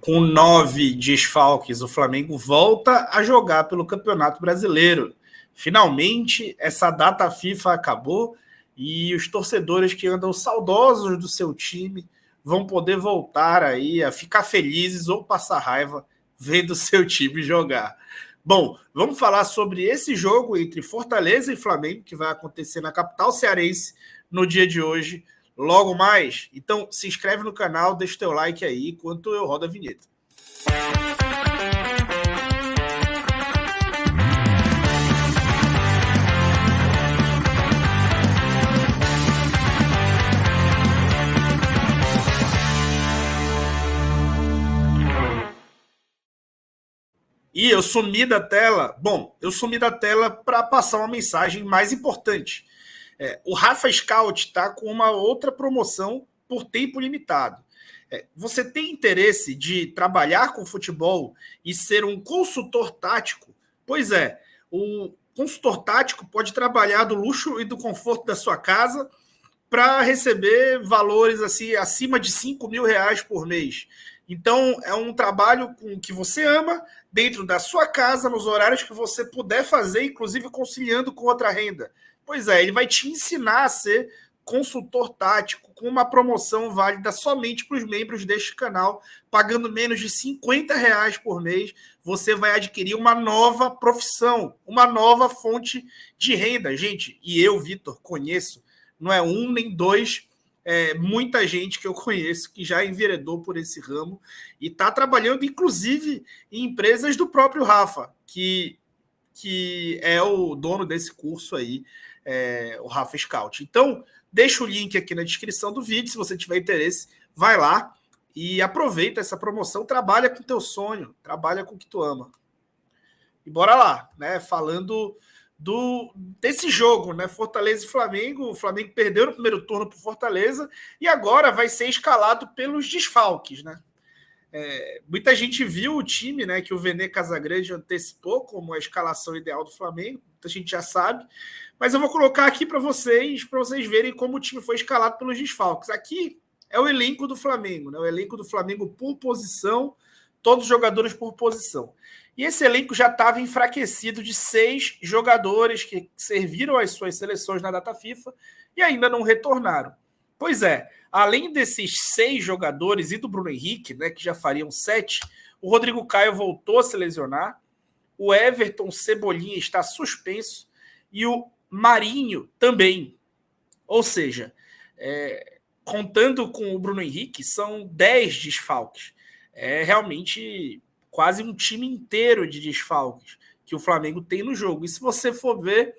com 9 desfalques, o Flamengo volta a jogar pelo Campeonato Brasileiro. Finalmente, essa data FIFA acabou e os torcedores que andam saudosos do seu time vão poder voltar aí a ficar felizes ou passar raiva vendo seu time jogar. Bom, vamos falar sobre esse jogo entre Fortaleza e Flamengo, que vai acontecer na capital cearense no dia de hoje, logo mais. Então, se inscreve no canal, deixa o teu like aí, enquanto eu rodo a vinheta. E eu sumi da tela. Bom, eu sumi da tela para passar uma mensagem mais importante. O Rafa Scout está com uma outra promoção por tempo limitado. Você tem interesse de trabalhar com futebol e ser um consultor tático? Pois é, o consultor tático pode trabalhar do luxo e do conforto da sua casa para receber valores assim acima de R$5.000 por mês. Então, é um trabalho que você ama, dentro da sua casa, nos horários que você puder fazer, inclusive conciliando com outra renda. Pois é, ele vai te ensinar a ser consultor tático, com uma promoção válida somente para os membros deste canal, pagando menos de R$50 por mês, você vai adquirir uma nova profissão, uma nova fonte de renda. Gente, e eu, Vitor, conheço, não é um nem dois, muita gente que eu conheço que já enveredou por esse ramo e está trabalhando, inclusive, em empresas do próprio Rafa, que é o dono desse curso aí, o Rafa Scout. Então, deixa o link aqui na descrição do vídeo, se você tiver interesse, vai lá e aproveita essa promoção, trabalha com o teu sonho, trabalha com o que tu ama. E bora lá, né? Falando desse jogo, né? Fortaleza e Flamengo. O Flamengo perdeu no primeiro turno para o Fortaleza e agora vai ser escalado pelos desfalques, né? Muita gente viu o time, né, que o Vene Casagrande antecipou como a escalação ideal do Flamengo, muita gente já sabe, mas eu vou colocar aqui para vocês verem como o time foi escalado pelos desfalques. Aqui é o elenco do Flamengo, né? O elenco do Flamengo por posição, todos os jogadores por posição. E esse elenco já estava enfraquecido de 6 jogadores que serviram às suas seleções na data FIFA e ainda não retornaram. Pois é, além desses 6 jogadores e do Bruno Henrique, né, que já fariam 7, o Rodrigo Caio voltou a se lesionar, o Everton Cebolinha está suspenso e o Marinho também. Ou seja, contando com o Bruno Henrique, são 10 desfalques. É realmente quase um time inteiro de desfalques que o Flamengo tem no jogo. E se você for ver,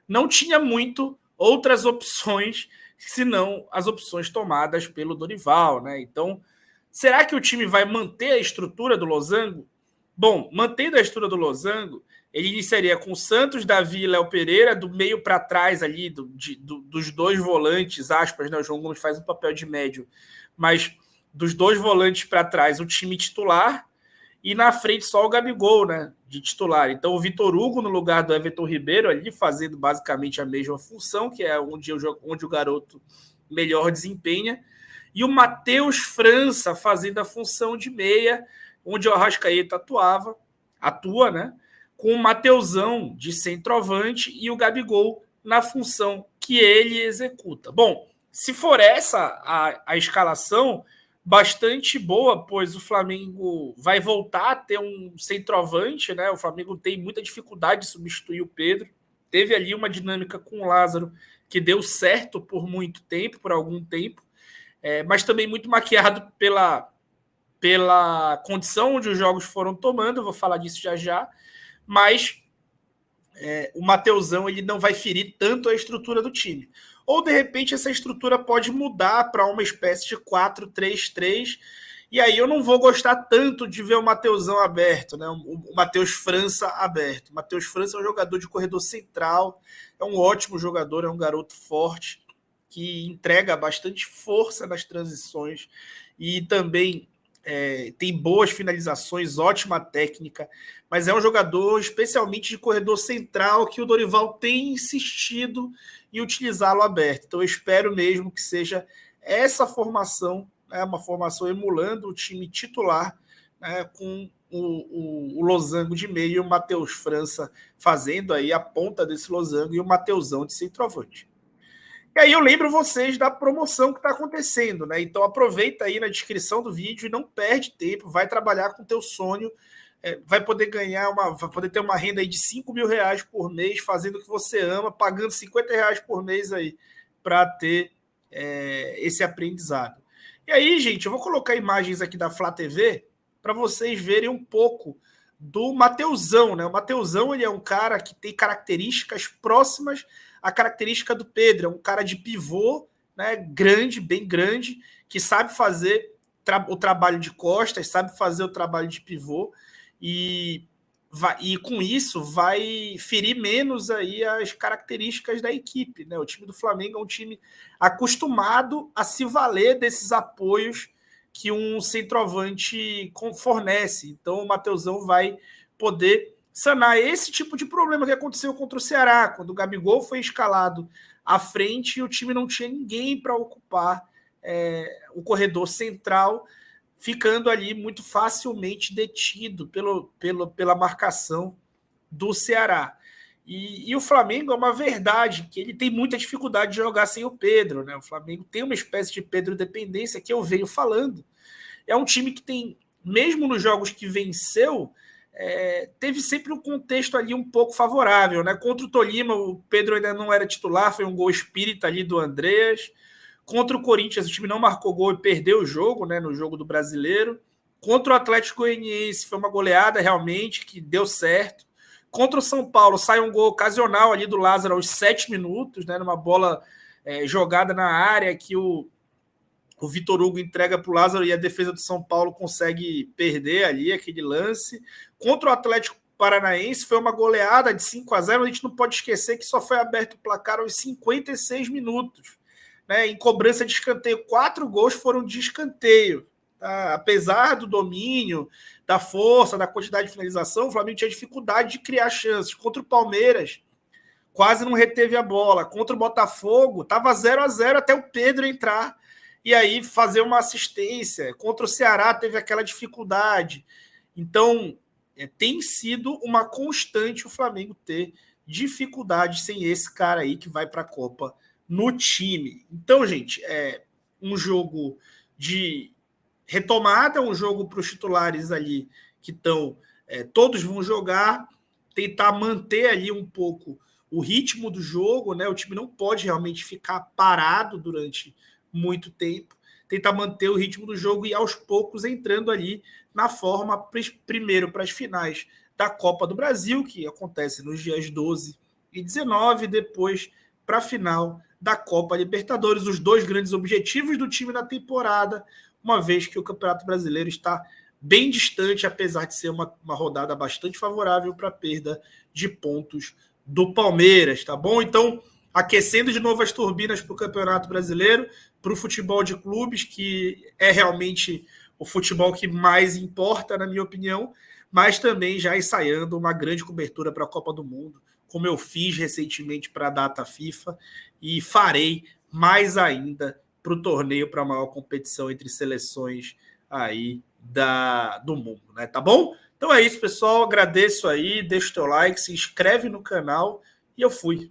não tinha muito outras opções, senão as opções tomadas pelo Dorival, né? Então, será que o time vai manter a estrutura do Losango? Bom, mantendo a estrutura do Losango, ele iniciaria com Santos, Davi e Léo Pereira, do meio para trás ali, dos 2 volantes, aspas, né? O João Gomes faz um papel de médio, mas dos 2 volantes para trás, o time titular, e na frente só o Gabigol, né, de titular. Então o Vitor Hugo no lugar do Everton Ribeiro ali, fazendo basicamente a mesma função, que é onde o garoto melhor desempenha, e o Matheus França fazendo a função de meia, onde o Arrascaeta atua, né, com o Mateusão de centroavante e o Gabigol na função que ele executa. Bom, se for essa a escalação, bastante boa, pois o Flamengo vai voltar a ter um centroavante, né? O Flamengo tem muita dificuldade de substituir o Pedro. Teve ali uma dinâmica com o Lázaro que deu certo por muito tempo, por algum tempo, mas também muito maquiado pela condição onde os jogos foram tomando. Eu vou falar disso já já, mas o Mateusão ele não vai ferir tanto a estrutura do time. Ou, de repente, essa estrutura pode mudar para uma espécie de 4-3-3, e aí eu não vou gostar tanto de ver o Mateusão aberto, né? O Matheus França aberto. O Matheus França é um jogador de corredor central, é um ótimo jogador, é um garoto forte, que entrega bastante força nas transições e também tem boas finalizações, ótima técnica, mas é um jogador especialmente de corredor central que o Dorival tem insistido em utilizá-lo aberto. Então eu espero mesmo que seja essa formação, uma formação emulando o time titular né, com o losango de meio e o Matheus França fazendo aí a ponta desse losango e o Mateusão de centroavante. E aí eu lembro vocês da promoção que está acontecendo, né? Então aproveita aí na descrição do vídeo e não perde tempo, vai trabalhar com o teu sonho, vai poder vai poder ter uma renda aí de R$ 5.000 por mês, fazendo o que você ama, pagando R$ 50 por mês aí para ter esse aprendizado. E aí, gente, eu vou colocar imagens aqui da Flá TV para vocês verem um pouco do Mateusão, né? O Mateusão, ele é um cara que tem características próximas à característica do Pedro, é um cara de pivô, né? Grande, bem grande, que sabe fazer o trabalho de costas, sabe fazer o trabalho de pivô e com isso vai ferir menos aí as características da equipe, né? O time do Flamengo é um time acostumado a se valer desses apoios que um centroavante fornece. Então o Mateusão vai poder sanar esse tipo de problema que aconteceu contra o Ceará, quando o Gabigol foi escalado à frente e o time não tinha ninguém para ocupar o corredor central, ficando ali muito facilmente detido pela marcação do Ceará. E o Flamengo é uma verdade que ele tem muita dificuldade de jogar sem o Pedro, né? O Flamengo tem uma espécie de Pedro dependência que eu venho falando. É um time que tem, mesmo nos jogos que venceu, teve sempre um contexto ali um pouco favorável, né? Contra o Tolima, o Pedro ainda não era titular, foi um gol espírita ali do Andreas. Contra o Corinthians, o time não marcou gol e perdeu o jogo, né? No jogo do Brasileiro. Contra o Atlético Goianiense, foi uma goleada realmente que deu certo. Contra o São Paulo, sai um gol ocasional ali do Lázaro aos 7 minutos, né? Numa bola jogada na área que o Vitor Hugo entrega para o Lázaro e a defesa do São Paulo consegue perder ali aquele lance. Contra o Atlético Paranaense foi uma goleada de 5-0, mas a gente não pode esquecer que só foi aberto o placar aos 56 minutos. Né? Em cobrança de escanteio, 4 gols foram de escanteio. Tá? Apesar do domínio, da força, da quantidade de finalização, o Flamengo tinha dificuldade de criar chances. Contra o Palmeiras, quase não reteve a bola. Contra o Botafogo, estava 0-0 até o Pedro entrar e aí fazer uma assistência. Contra o Ceará teve aquela dificuldade. Então, tem sido uma constante o Flamengo ter dificuldade sem esse cara aí que vai para a Copa no time. Então, gente, é um jogo de retomada, um jogo para os titulares ali que estão... todos vão jogar, tentar manter ali um pouco o ritmo do jogo, né? O time não pode realmente ficar parado durante muito tempo, tentar manter o ritmo do jogo e aos poucos entrando ali na forma, primeiro para as finais da Copa do Brasil, que acontece nos dias 12 e 19, depois para a final da Copa Libertadores, os dois grandes objetivos do time na temporada, uma vez que o Campeonato Brasileiro está bem distante, apesar de ser uma rodada bastante favorável para a perda de pontos do Palmeiras, tá bom? Então, aquecendo de novo as turbinas para o Campeonato Brasileiro, para o futebol de clubes, que é realmente o futebol que mais importa, na minha opinião, mas também já ensaiando uma grande cobertura para a Copa do Mundo, como eu fiz recentemente para a data FIFA, e farei mais ainda para o torneio, para a maior competição entre seleções aí do mundo, né? Tá bom? Então é isso, pessoal. Agradeço aí, deixa o teu like, se inscreve no canal e eu fui.